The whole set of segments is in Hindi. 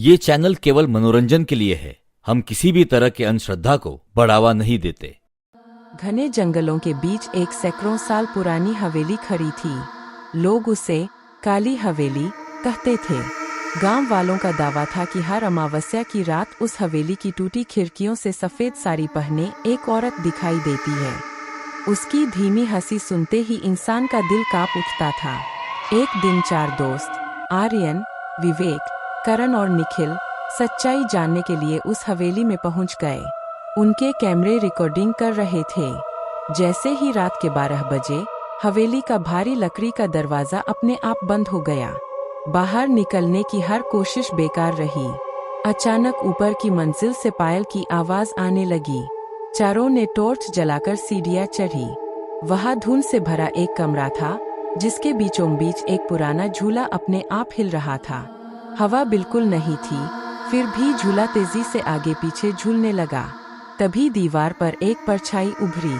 ये चैनल केवल मनोरंजन के लिए है। हम किसी भी तरह के अंधश्रद्धा को बढ़ावा नहीं देते। घने जंगलों के बीच एक सैकड़ों साल पुरानी हवेली खड़ी थी। लोग उसे काली हवेली कहते थे। गांव वालों का दावा था कि हर अमावस्या की रात उस हवेली की टूटी खिड़कियों से सफेद साड़ी पहने एक औरत दिखाई देती है। उसकी धीमी हंसी सुनते ही इंसान का दिल कांप उठता था। एक दिन 4 दोस्त आर्यन, विवेक, करण और निखिल सच्चाई जानने के लिए उस हवेली में पहुंच गए। उनके कैमरे रिकॉर्डिंग कर रहे थे। जैसे ही रात के 12 बजे हवेली का भारी लकड़ी का दरवाजा अपने आप बंद हो गया। बाहर निकलने की हर कोशिश बेकार रही। अचानक ऊपर की मंजिल से पायल की आवाज आने लगी। चारों ने टॉर्च जलाकर सीढ़ियां चढ़ी। वहां धुंध से भरा एक कमरा था, जिसके बीचों बीच एक पुराना झूला अपने आप हिल रहा था। हवा बिल्कुल नहीं थी, फिर भी झूला तेजी से आगे पीछे झूलने लगा। तभी दीवार पर एक परछाई उभरी।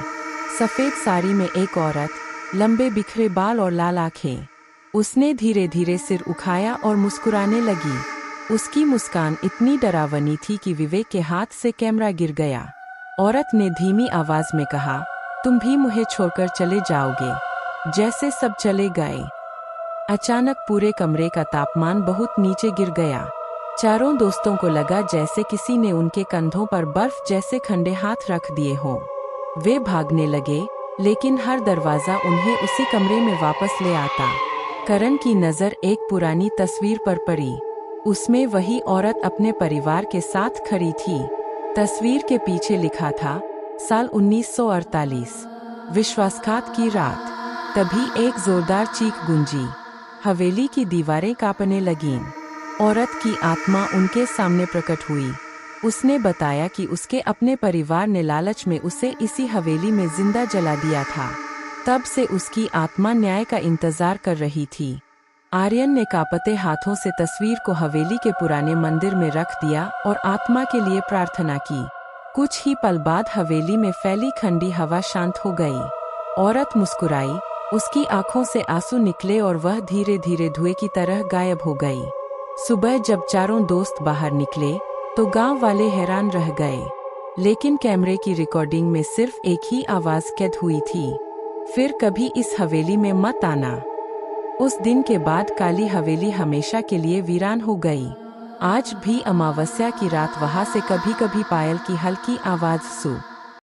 सफेद साड़ी में एक औरत, लंबे बिखरे बाल और लाल आंखें। उसने धीरे धीरे सिर उठाया और मुस्कुराने लगी। उसकी मुस्कान इतनी डरावनी थी कि विवेक के हाथ से कैमरा गिर गया। औरत ने धीमी आवाज में कहा, तुम भी मुझे छोड़कर चले जाओगे। जैसे सब चले गए, अचानक पूरे कमरे का तापमान बहुत नीचे गिर गया। चारों दोस्तों को लगा जैसे किसी ने उनके कंधों पर बर्फ जैसे ठंडे हाथ रख दिए हों। वे भागने लगे, लेकिन हर दरवाजा उन्हें उसी कमरे में वापस ले आता। करण की नजर एक पुरानी तस्वीर पर पड़ी। उसमें वही औरत अपने परिवार के साथ खड़ी थी। तस्वीर के पीछे लिखा था, साल 1948, विश्वासघात की रात। तभी एक जोरदार चीख गूंजी। हवेली की दीवारें कांपने लगीं। औरत की आत्मा उनके सामने प्रकट हुई। उसने बताया कि उसके अपने परिवार ने लालच में उसे इसी हवेली में जिंदा जला दिया था। तब से उसकी आत्मा न्याय का इंतजार कर रही थी। आर्यन ने कांपते हाथों से तस्वीर को हवेली के पुराने मंदिर में रख दिया और आत्मा के लिए प्रार्थना की। कुछ ही पल बाद हवेली में फैली ठंडी हवा शांत हो गई। औरत मुस्कुराई, उसकी आंखों से आंसू निकले और वह धीरे धीरे धुएं की तरह गायब हो गई। सुबह जब चारों दोस्त बाहर निकले तो गांव वाले हैरान रह गए, लेकिन कैमरे की रिकॉर्डिंग में सिर्फ एक ही आवाज कैद हुई थी, फिर कभी इस हवेली में मत आना। उस दिन के बाद काली हवेली हमेशा के लिए वीरान हो गई। आज भी अमावस्या की रात वहां से कभी कभी पायल की हल्की आवाज